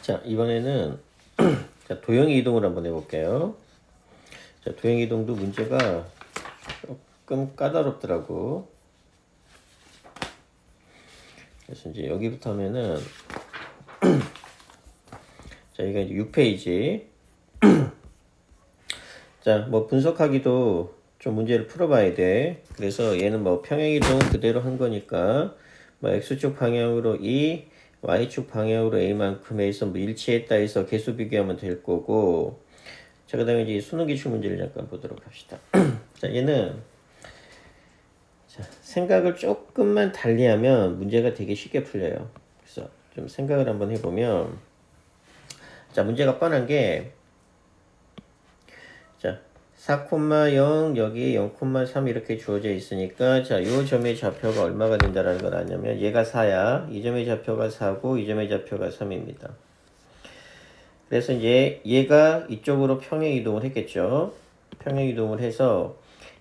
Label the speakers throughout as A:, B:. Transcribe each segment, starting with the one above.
A: 자, 이번에는 자, 도형의 이동을 한번 해볼게요. 자, 도형의 이동도 문제가 조금 까다롭더라고. 그래서 이제 여기부터 하면은 자, 여기가 이제 6페이지. 자, 뭐 분석하기도 좀 문제를 풀어봐야 돼. 그래서 얘는 뭐 평행이동 그대로 한 거니까 뭐 x축 방향으로 2, y축 방향으로 a만큼 해서 뭐 일치했다 해서 개수 비교하면 될 거고. 자, 그 다음에 이제 수능 기출 문제를 잠깐 보도록 합시다. 자, 얘는 자, 생각을 조금만 달리하면 문제가 되게 쉽게 풀려요. 그래서 좀 생각을 한번 해보면, 자, 문제가 뻔한 게, 자, 4,0 여기 0,3 이렇게 주어져 있으니까, 자, 요 점의 좌표가 얼마가 된다라는 걸 아냐면, 얘가 4야. 이 점의 좌표가 4고, 이 점의 좌표가 3입니다. 그래서 이제 얘가 이쪽으로 평행 이동을 했겠죠. 평행 이동을 해서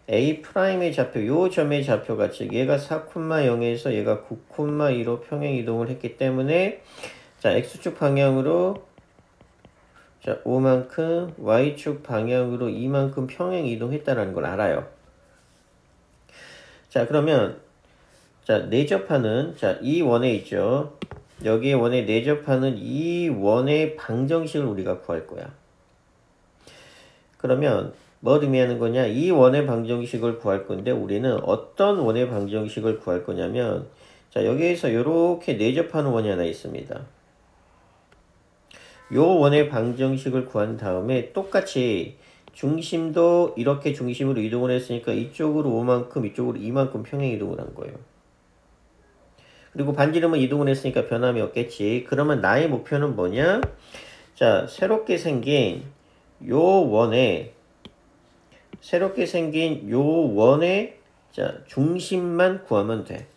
A: A'의 좌표, 요 점의 좌표가 즉 얘가 4,0에서 얘가 9,2로 평행 이동을 했기 때문에 자, X축 방향으로 자, 5만큼, Y축 방향으로 2만큼 평행 이동했다는 걸 알아요. 자, 그러면 자, 내접하는 자, 이 원에 있죠. 여기에 원에 내접하는 이 원의 방정식을 우리가 구할 거야. 그러면 뭘 의미하는 거냐? 이 원의 방정식을 구할 건데 우리는 어떤 원의 방정식을 구할 거냐면 자, 여기에서 이렇게 내접하는 원이 하나 있습니다. 요 원의 방정식을 구한 다음에 똑같이 중심도 이렇게 중심으로 이동을 했으니까 이쪽으로 5만큼 이쪽으로 2만큼 평행 이동을 한 거예요. 그리고 반지름은 이동을 했으니까 변함이 없겠지. 그러면 나의 목표는 뭐냐? 자, 새롭게 생긴 요 원의 자, 중심만 구하면 돼.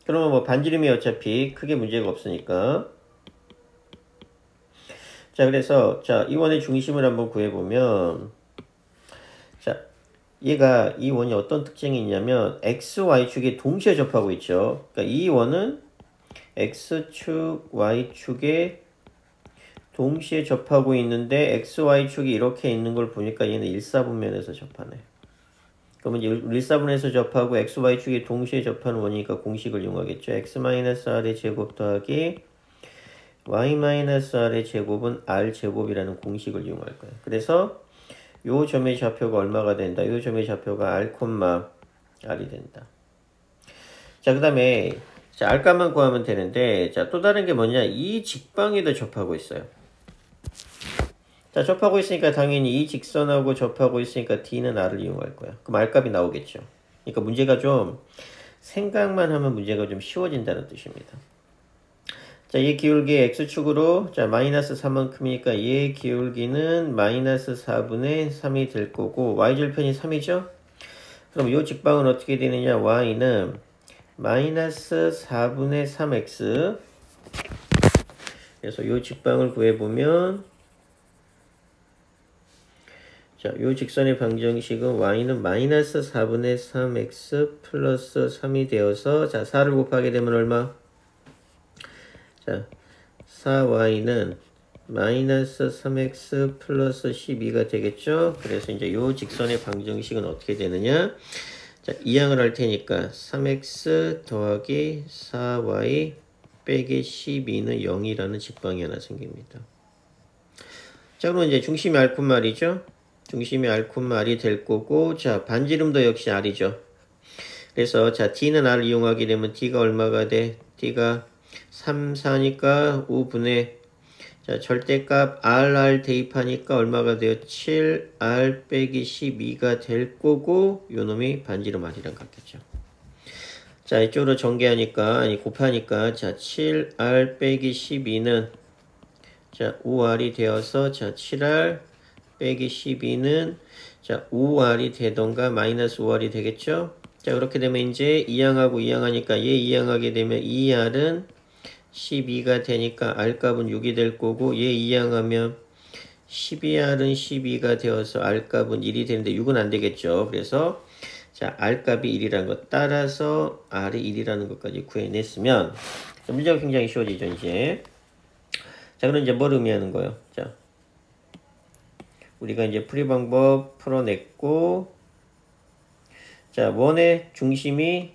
A: 그러면 뭐 반지름이 어차피 크게 문제가 없으니까. 자, 그래서 자, 이 원의 중심을 한번 구해보면 자, 얘가 이 원이 어떤 특징이 있냐면 x, y축에 동시에 접하고 있죠. 그러니까 이 원은 x축, y축에 동시에 접하고 있는데 x, y축이 이렇게 있는 걸 보니까 얘는 1사분면에서 접하네. 그러면 이제 1사분에서 접하고 x, y축이 동시에 접하는 원이니까 공식을 이용하겠죠. x-r의 제곱 더하기 y-r의 제곱은 r제곱이라는 공식을 이용할 거예요. 그래서 요 점의 좌표가 얼마가 된다? 요 점의 좌표가 r이 된다. 자, 그 다음에 자, r값만 구하면 되는데 자, 또 다른 게 뭐냐? 이 직방에도 접하고 있어요. 자, 접하고 있으니까 당연히 이 직선하고 접하고 있으니까 D는 R을 이용할 거야. 그럼 R값이 나오겠죠. 그러니까 문제가 좀 생각만 하면 문제가 좀 쉬워진다는 뜻입니다. 자, 얘 기울기 X축으로 자, 마이너스 4만큼이니까 얘 기울기는 마이너스 4분의 3이 될 거고 Y절편이 3이죠? 그럼 요 직방은 어떻게 되느냐? Y는 마이너스 4분의 3X 그래서 요 직방을 구해보면 자, 요 직선의 방정식은 y는 마이너스 4분의 3x 플러스 3이 되어서 자, 4를 곱하게 되면 얼마? 자, 4y는 마이너스 3x 플러스 12가 되겠죠? 그래서 이제 요 직선의 방정식은 어떻게 되느냐? 자, 이항을 할 테니까 3x 더하기 4y 빼기 12는 0이라는 직방이 하나 생깁니다. 자, 그럼 이제 중심이 R푼 말이죠? 중심이 R푼 R이 될 거고, 자, 반지름도 역시 R이죠. 그래서, 자, D는 R을 이용하게 되면 D가 얼마가 돼? D가 3, 4니까 5분의, 자, 절대값 R 대입하니까 얼마가 돼요? 7R 빼기 12가 될 거고, 요 놈이 반지름 R이랑 같겠죠. 자, 이쪽으로 곱하니까, 자, 7R 빼기 12는, 자, 5R이 되어서, 자, 7R 빼기 12는 자 5R이 되던가 마이너스 5R이 되겠죠. 자, 그렇게 되면 이제 이항하고 이항하니까 얘 이항하게 되면 2R은 12가 되니까 R값은 6이 될 거고 얘 이항하면 12R은 12가 되어서 R값은 1이 되는데 6은 안 되겠죠. 그래서 자, R값이 1이라는 것 따라서 R이 1이라는 것까지 구해냈으면 문제가 굉장히 쉬워지죠. 이제 자, 그럼 이제 뭘 의미하는 거예요? 자, 우리가 이제 풀이 방법 풀어냈고, 자, 원의 중심이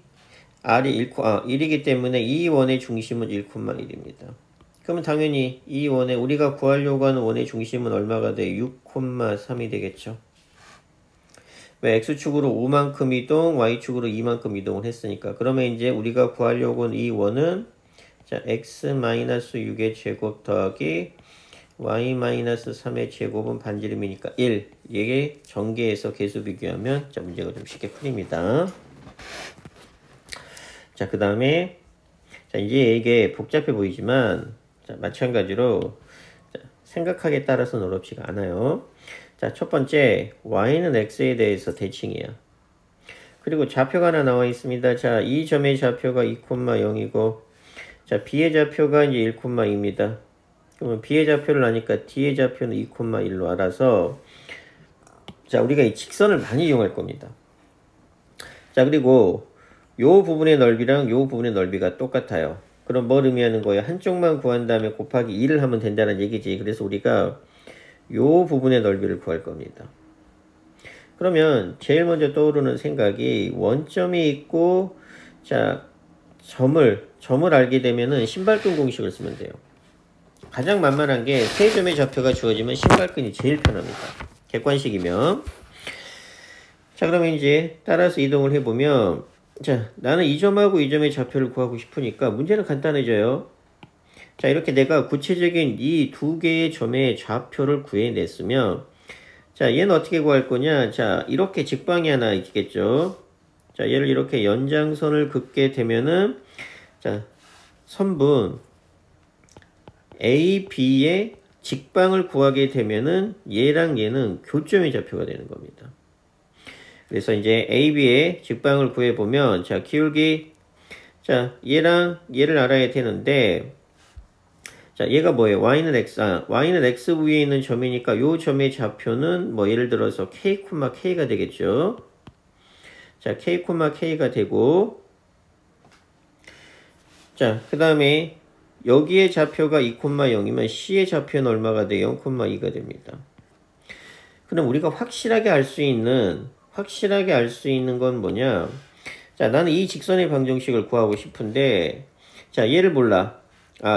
A: R이 1이기 때문에 이 원의 중심은 1,1입니다. 그러면 당연히 이 원의 우리가 구하려고 하는 원의 중심은 얼마가 돼? 6,3이 되겠죠. 왜? X축으로 5만큼 이동, Y축으로 2만큼 이동을 했으니까. 그러면 이제 우리가 구하려고 하는 이 원은 자, X-6의 제곱 더하기 Y-3의 제곱은 반지름이니까 1. 이게 전개해서 계수 비교하면 자, 문제가 좀 쉽게 풀립니다. 자, 그 다음에 자, 이제 이게 복잡해 보이지만 자, 마찬가지로 자, 생각하기에 따라서는 어렵지가 않아요. 자, 첫 번째 y는 x에 대해서 대칭이야. 그리고 좌표가 하나 나와 있습니다. 자, 이 점의 좌표가 2,0이고 자, b의 좌표가 이제 1,2입니다. 그러면 b의 좌표를 아니까 d의 좌표는 2,1로 알아서 자, 우리가 이 직선을 많이 이용할 겁니다. 자, 그리고 요 부분의 넓이랑 요 부분의 넓이가 똑같아요. 그럼 뭘 의미하는 거예요? 한쪽만 구한 다음에 곱하기 2를 하면 된다는 얘기지. 그래서 우리가 요 부분의 넓이를 구할 겁니다. 그러면 제일 먼저 떠오르는 생각이 원점이 있고 자, 점을 알게 되면은 신발끈 공식을 쓰면 돼요. 가장 만만한 게 세 점의 좌표가 주어지면 신발끈이 제일 편합니다. 객관식이면. 자, 그러면 이제 따라서 이동을 해보면 자, 나는 이 점하고 이 점의 좌표를 구하고 싶으니까 문제는 간단해져요. 자, 이렇게 내가 구체적인 이 두 개의 점의 좌표를 구해냈으면 자, 얘는 어떻게 구할 거냐? 자, 이렇게 직방이 하나 있겠죠. 자, 얘를 이렇게 연장선을 긋게 되면은 자, 선분 A, B의 직방을 구하게 되면은 얘랑 얘는 교점의 좌표가 되는 겁니다. 그래서 이제 A, B의 직방을 구해보면 자, 기울기 자, 얘랑 얘를 알아야 되는데 자, 얘가 뭐예요? y는 x 위에 있는 점이니까 요 점의 좌표는 뭐 예를 들어서 k, k가 되겠죠. 자, k, k가 되고 자, 그 다음에 여기에 좌표가 2,0이면 c의 좌표는 얼마가 돼? 0,2가 됩니다. 그럼 우리가 확실하게 알 수 있는 건 뭐냐? 자, 나는 이 직선의 방정식을 구하고 싶은데 자, 얘를 몰라.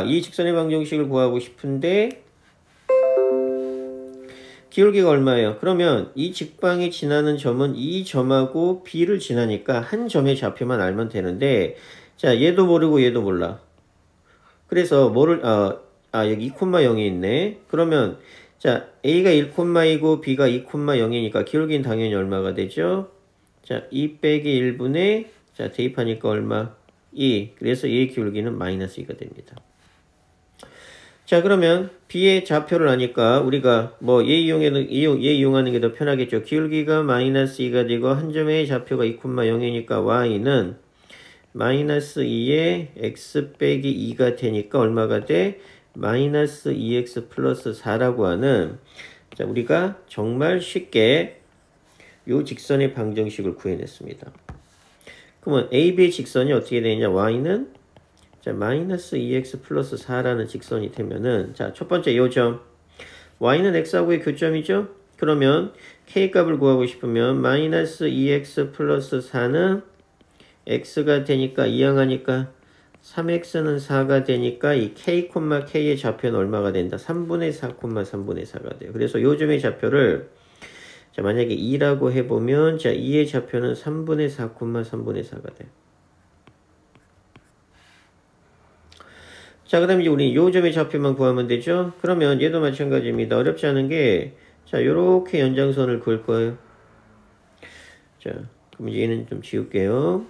A: 이 직선의 방정식을 구하고 싶은데 기울기가 얼마예요? 그러면 이 직방이 지나는 점은 이 점하고 B를 지나니까 한 점의 좌표만 알면 되는데 자, 얘도 모르고 얘도 몰라. 그래서 여기 2,0이 있네. 그러면 자, A가 1,2고 B가 2,0이니까 기울기는 당연히 얼마가 되죠? 자, 2 빼기 1분의 자, 대입하니까 얼마? 2. 그래서 얘의 기울기는 마이너스 2가 됩니다. 자, 그러면 B의 좌표를 아니까 우리가 뭐 얘 이용하는 게 더 편하겠죠. 기울기가 마이너스 2가 되고 한 점의 좌표가 2,0이니까 y는 마이너스 2에 x 빼기 2가 되니까 얼마가 돼? 마이너스 2x 플러스 4라고 하는 자, 우리가 정말 쉽게 요 직선의 방정식을 구해냈습니다. 그러면 AB의 직선이 어떻게 되느냐? y는 자, 마이너스 2x 플러스 4라는 직선이 되면은 자, 첫 번째 요 점 y는 x하고의 교점이죠? 그러면 k 값을 구하고 싶으면 마이너스 2x 플러스 4는 x가 되니까 이항하니까 3x는 4가 되니까 이 k, k의 좌표는 얼마가 된다? 3분의 4, 3분의 4가 돼요. 그래서 요 점의 좌표를 자, 만약에 2라고 해보면 자, 2의 좌표는 3분의 4, 3분의 4가 돼요. 자, 그 다음에 이제 우리 요 점의 좌표만 구하면 되죠? 그러면 얘도 마찬가지입니다. 어렵지 않은 게 자, 요렇게 연장선을 그을 거예요. 자, 그럼 얘는 좀 지울게요.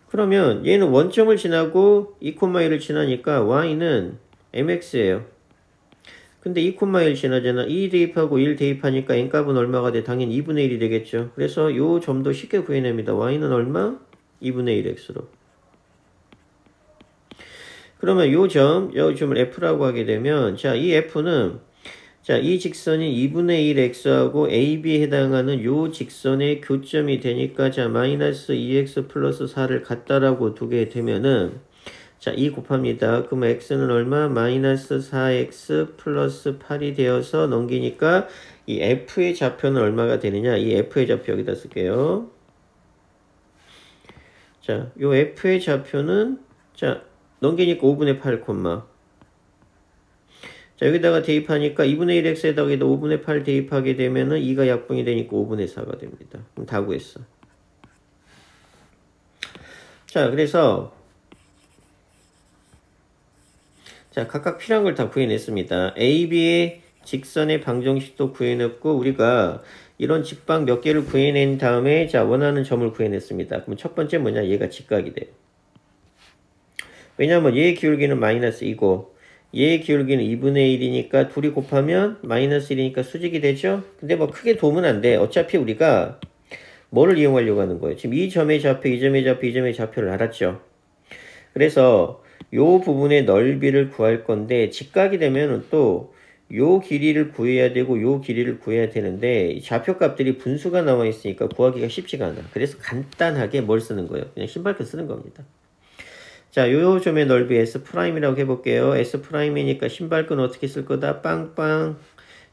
A: 그러면 얘는 원점을 지나고 2,1을 지나니까 y는 mx예요. 근데 2,1 지나잖아. 2 대입하고 1 대입하니까 n값은 얼마가 돼? 당연히 2분의 1이 되겠죠. 그래서 요 점도 쉽게 구해냅니다. y는 얼마? 2분의 1x로. 그러면 요 점을 f라고 하게 되면 자, 이 f는 자, 이 직선이 2분의 1 x하고 AB에 해당하는 요 직선의 교점이 되니까 자, 마이너스 2x 플러스 4를 같다라고 두게 되면은 자, 2 곱합니다. 그럼 x는 얼마? 마이너스 4x 플러스 8이 되어서 넘기니까 이 f의 좌표는 얼마가 되느냐? 이 f의 좌표 여기다 쓸게요. 자, 요 f의 좌표는 자, 넘기니까 5분의 8, 자, 여기다가 대입하니까 2분의 1x에다가 여기다 5분의 8 대입하게 되면은 2가 약분이 되니까 5분의 4가 됩니다. 그럼 다 구했어. 자, 그래서 자, 각각 필요한 걸 다 구해냈습니다. A, B의 직선의 방정식도 구해냈고 우리가 이런 직방 몇 개를 구해낸 다음에 자, 원하는 점을 구해냈습니다. 그럼 첫 번째 뭐냐? 얘가 직각이 돼요. 왜냐면 얘의 기울기는 마이너스 2고 얘의 기울기는 2분의 1이니까 둘이 곱하면 마이너스 1이니까 수직이 되죠? 근데 뭐 크게 도움은 안 돼. 어차피 우리가 뭐를 이용하려고 하는 거예요? 지금 이 점의 좌표, 이 점의 좌표, 이 점의 좌표를 알았죠? 그래서 요 부분의 넓이를 구할 건데 직각이 되면은 또 요 길이를 구해야 되고 요 길이를 구해야 되는데 좌표값들이 분수가 나와 있으니까 구하기가 쉽지가 않아. 그래서 간단하게 뭘 쓰는 거예요? 그냥 신발표 쓰는 겁니다. 자, 요 점의 넓이 S'이라고 해볼게요. S'이니까 신발끈 어떻게 쓸 거다? 빵빵.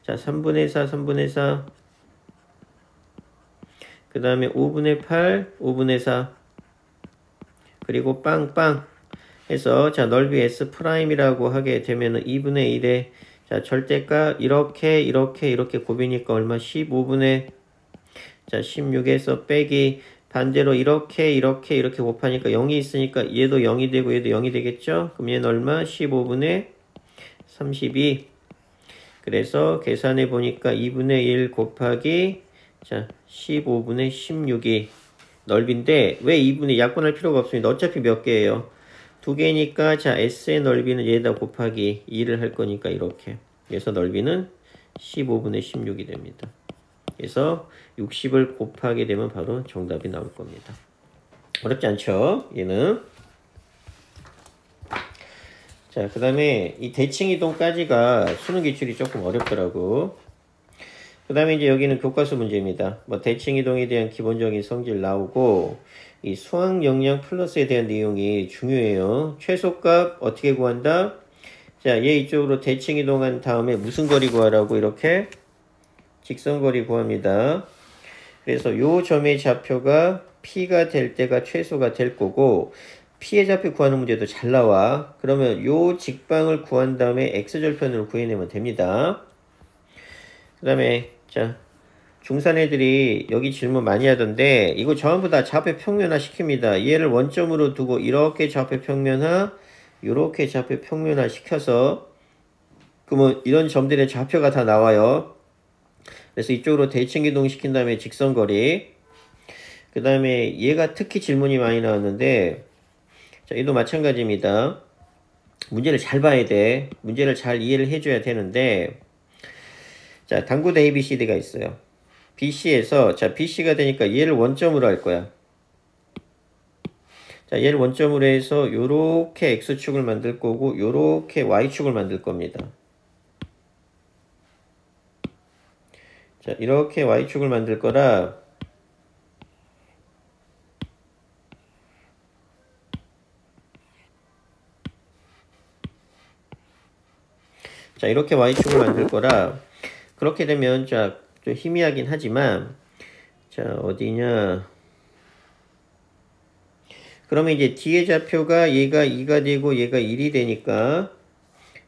A: 자, 3분의 4, 3분의 4. 그 다음에 5분의 8, 5분의 4. 그리고 빵빵. 해서, 자, 넓이 S'이라고 하게 되면은 2분의 1에, 자, 절대값 이렇게 곱이니까 얼마? 15분의, 자, 16에서 빼기. 반대로 이렇게 곱하니까 0이 있으니까 얘도 0이 되고 얘도 0이 되겠죠? 그럼 얘는 얼마? 15분의 32. 그래서 계산해 보니까 2분의 1 곱하기 자 15분의 16이 넓이인데 왜 2분의 약분할 필요가 없습니다. 어차피 몇 개예요? 2개니까 자 S의 넓이는 얘에다 곱하기 2를 할 거니까 이렇게. 그래서 넓이는 15분의 16이 됩니다. 그래서 60을 곱하게 되면 바로 정답이 나올 겁니다. 어렵지 않죠? 얘는. 자, 그 다음에 이 대칭이동까지가 수능 기출이 조금 어렵더라고. 그 다음에 이제 여기는 교과서 문제입니다. 뭐 대칭이동에 대한 기본적인 성질 나오고 이 수학 역량 플러스에 대한 내용이 중요해요. 최소값 어떻게 구한다? 자, 얘 이쪽으로 대칭이동한 다음에 무슨 거리 구하라고 이렇게 직선거리 구합니다. 그래서 요 점의 좌표가 P가 될 때가 최소가 될 거고 P의 좌표 구하는 문제도 잘 나와. 그러면 요 직방을 구한 다음에 X절편으로 구해내면 됩니다. 그 다음에 자 중3 애들이 여기 질문 많이 하던데 이거 전부 다 좌표 평면화 시킵니다. 얘를 원점으로 두고 이렇게 좌표 평면화 이렇게 좌표 평면화 시켜서 그러면 이런 점들의 좌표가 다 나와요. 그래서 이쪽으로 대칭 이동 시킨 다음에 직선거리. 그 다음에 얘가 특히 질문이 많이 나왔는데 자, 얘도 마찬가지입니다. 문제를 잘 봐야 돼. 문제를 잘 이해를 해줘야 되는데 자, 당구대 ABCD가 있어요. BC에서 자, BC가 되니까 얘를 원점으로 할 거야. 자, 얘를 원점으로 해서 요렇게 X축을 만들 거고 요렇게 Y축을 만들 겁니다. 자, 이렇게 Y축을 만들 거라 자, 이렇게 Y축을 만들 거라 그렇게 되면 자, 좀 희미하긴 하지만 자, 어디냐 그러면 이제 뒤에 좌표가 얘가 2가 되고 얘가 1이 되니까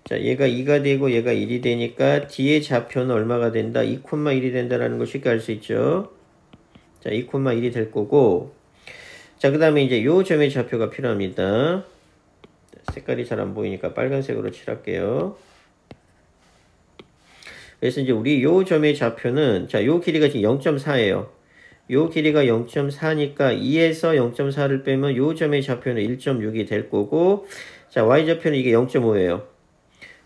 A: 자, 얘가 2가 되고 얘가 1이 되니까 뒤에 좌표는 얼마가 된다? 2,1이 된다라는 걸 쉽게 알 수 있죠. 자, 2,1이 될 거고 자, 그 다음에 이제 요 점의 좌표가 필요합니다. 색깔이 잘 안 보이니까 빨간색으로 칠할게요. 그래서 이제 우리 요 점의 좌표는 자, 요 길이가 지금 0.4예요. 요 길이가 0.4니까 2에서 0.4를 빼면 요 점의 좌표는 1.6이 될 거고 자, y좌표는 이게 0.5예요.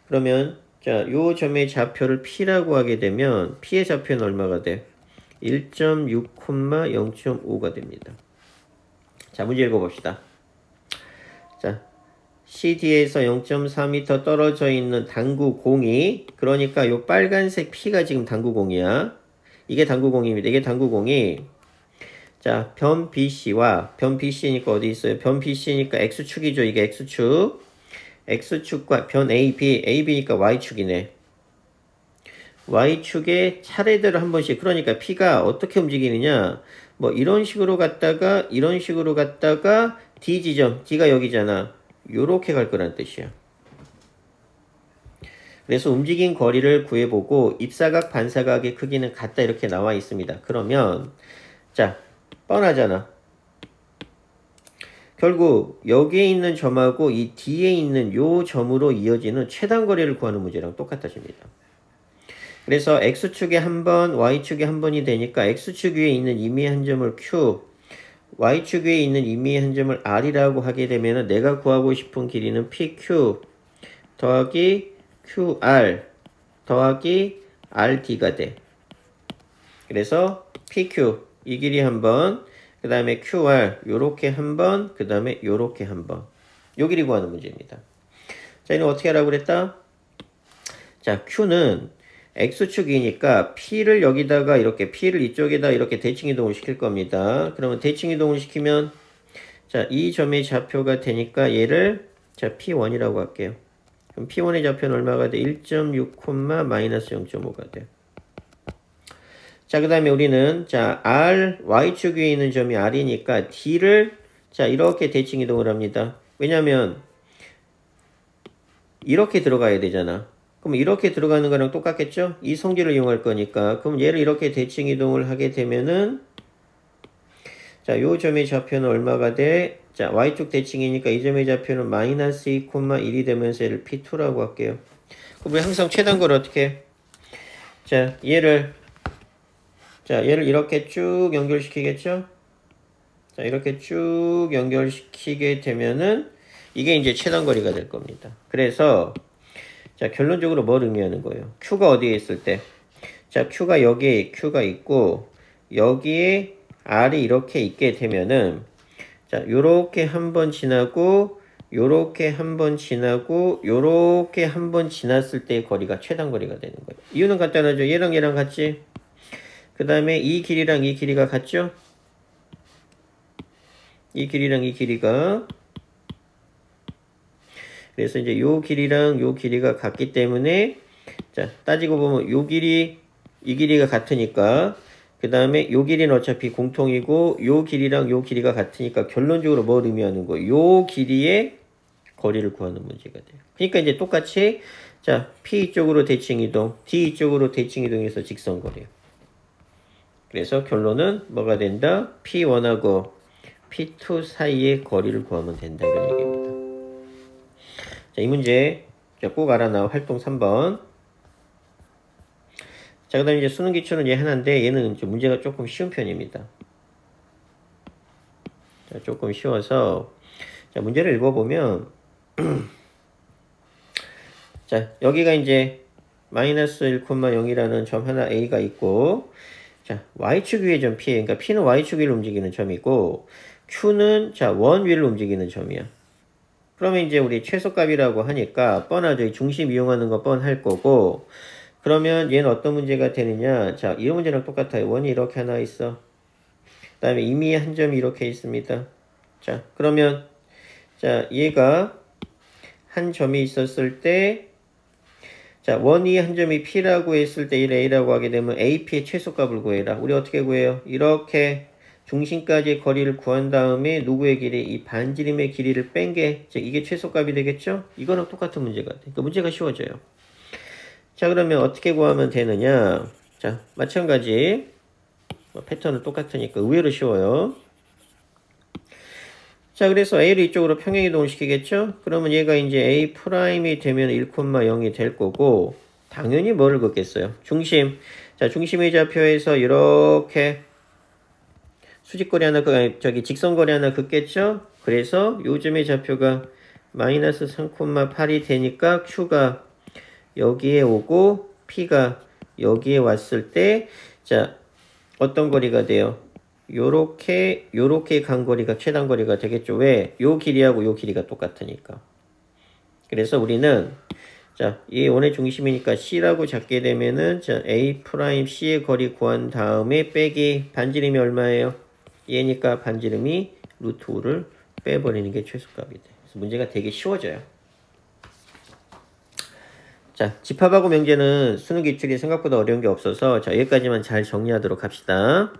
A: 그러면 자, 요 점의 좌표를 P라고 하게 되면 P의 좌표는 얼마가 돼? 1.6, 0.5가 됩니다. 자, 문제 읽어봅시다. 자, CD에서 0.4m 떨어져 있는 당구공이 그러니까 요 빨간색 P가 지금 당구공이야. 이게 당구공입니다. 이게 당구공이 자, 변 BC와 변 BC니까 어디 있어요? 변 BC니까 X축이죠. 이게 X축. X축과 변 AB, AB니까 Y축이네. Y축의 차례대로 한 번씩, 그러니까 P가 어떻게 움직이느냐, 뭐 이런 식으로 갔다가 이런 식으로 갔다가 D 지점, D가 여기잖아. 요렇게 갈 거란 뜻이야. 그래서 움직인 거리를 구해보고 입사각, 반사각의 크기는 같다 이렇게 나와 있습니다. 그러면 자, 뻔하잖아. 결국 여기에 있는 점하고 이 D에 있는 요 점으로 이어지는 최단 거리를 구하는 문제랑 똑같아집니다. 그래서 X축에 한 번, Y축에 한 번이 되니까 X축 위에 있는 임의의 한 점을 Q, Y축 위에 있는 임의의 한 점을 R이라고 하게 되면 내가 구하고 싶은 길이는 PQ 더하기 QR 더하기 RD가 돼. 그래서 PQ 이 길이 한 번, 그 다음에 QR 요렇게 한 번, 그 다음에 요렇게 한 번. 요 길이 구하는 문제입니다. 자, 이는 어떻게 하라고 그랬다? 자, Q는 X축이니까 P를 여기다가 이렇게 P를 이쪽에다 이렇게 대칭 이동을 시킬 겁니다. 그러면 대칭 이동을 시키면 자, 이 점의 좌표가 되니까 얘를 자, P1이라고 할게요. 그럼 P1의 좌표는 얼마가 돼? 1.6, 마이너스 0.5가 돼. 자, 그 다음에 우리는 자, R, Y축 위에 있는 점이 R이니까 D를 자, 이렇게 대칭 이동을 합니다. 왜냐면 이렇게 들어가야 되잖아. 그럼 이렇게 들어가는 거랑 똑같겠죠? 이 성질을 이용할 거니까. 그럼 얘를 이렇게 대칭 이동을 하게 되면은 자, 요 점의 좌표는 얼마가 돼? 자, Y축 대칭이니까 이 점의 좌표는 마이너스 2, 1이 되면서 얘를 P2라고 할게요. 그럼 우리 항상 최단거리 어떻게 해? 자, 얘를 이렇게 쭉 연결시키겠죠? 자, 이렇게 쭉 연결시키게 되면은 이게 이제 최단거리가 될 겁니다. 그래서 자, 결론적으로 뭘 의미하는 거예요? Q가 어디에 있을 때? 자, Q가 여기에 Q가 있고 여기에 R이 이렇게 있게 되면은 자, 요렇게 한 번 지나고 요렇게 한 번 지나고 요렇게 한 번 지났을 때의 거리가 최단거리가 되는 거예요. 이유는 간단하죠. 얘랑 얘랑 같지? 그 다음에 이 길이랑 이 길이가 같죠? 이 길이랑 이 길이가 그래서 이제 요 길이랑 요 길이가 같기 때문에 자, 따지고 보면 요 길이 이 길이가 같으니까 그 다음에 요 길이는 어차피 공통이고 요 길이랑 요 길이가 같으니까 결론적으로 뭘 의미하는 거예요? 요 길이의 거리를 구하는 문제가 돼요. 그러니까 이제 똑같이 자, P 이쪽으로 대칭 이동, D 이쪽으로 대칭 이동해서 직선거리예요. 그래서 결론은 뭐가 된다? P1하고 P2 사이의 거리를 구하면 된다 이런 얘기입니다. 자, 이 문제 꼭 알아놔. 활동 3번. 자, 그 다음에 이제 수능 기초는 얘 하나인데 얘는 좀 문제가 조금 쉬운 편입니다. 자, 조금 쉬워서 자, 문제를 읽어보면 자, 여기가 이제 마이너스 1,0이라는 점 하나 A가 있고 자, Y축 위의 점 P, 그러니까 P는 Y축 위를 움직이는 점이고 Q는 자, 원 위를 움직이는 점이야. 그러면 이제 우리 최소값이라고 하니까 뻔하죠. 중심 이용하는 거 뻔할 거고 그러면 얘는 어떤 문제가 되느냐. 자, 이 문제랑 똑같아요. 원이 이렇게 하나 있어. 그 다음에 임의의 한 점이 이렇게 있습니다. 자, 그러면 자, 얘가 한 점이 있었을 때 자, 원이 한 점이 P라고 했을 때 1 A라고 하게 되면 AP의 최소값을 구해라. 우리 어떻게 구해요? 이렇게 중심까지의 거리를 구한 다음에 누구의 길이? 이 반지름의 길이를 뺀 게 이게 최소값이 되겠죠? 이거랑 똑같은 문제가 돼. 그러니까 문제가 쉬워져요. 자, 그러면 어떻게 구하면 되느냐? 자, 마찬가지 패턴은 똑같으니까 의외로 쉬워요. 자, 그래서 A를 이쪽으로 평행이동을 시키겠죠? 그러면 얘가 이제 A 프라임이 되면 1,0이 될 거고 당연히 뭐를 긋겠어요? 중심. 자, 중심의 좌표에서 이렇게 수직거리 하나, 직선거리 하나 긋겠죠? 그래서 요즘의 좌표가 마이너스 3,8이 되니까 Q가 여기에 오고 P가 여기에 왔을 때, 자, 어떤 거리가 돼요? 요렇게 간 거리가 최단거리가 되겠죠. 왜? 요 길이하고 요 길이가 똑같으니까. 그래서 우리는, 자, 이 원의 중심이니까 C라고 잡게 되면은, 자, A 프라임 C의 거리 구한 다음에 빼기 반지름이 얼마예요? 얘니까 반지름이 루트 5를 빼버리는 게 최소값이 돼. 그래서 문제가 되게 쉬워져요. 자, 집합하고 명제는 수능 기출이 생각보다 어려운 게 없어서 자, 여기까지만 잘 정리하도록 합시다.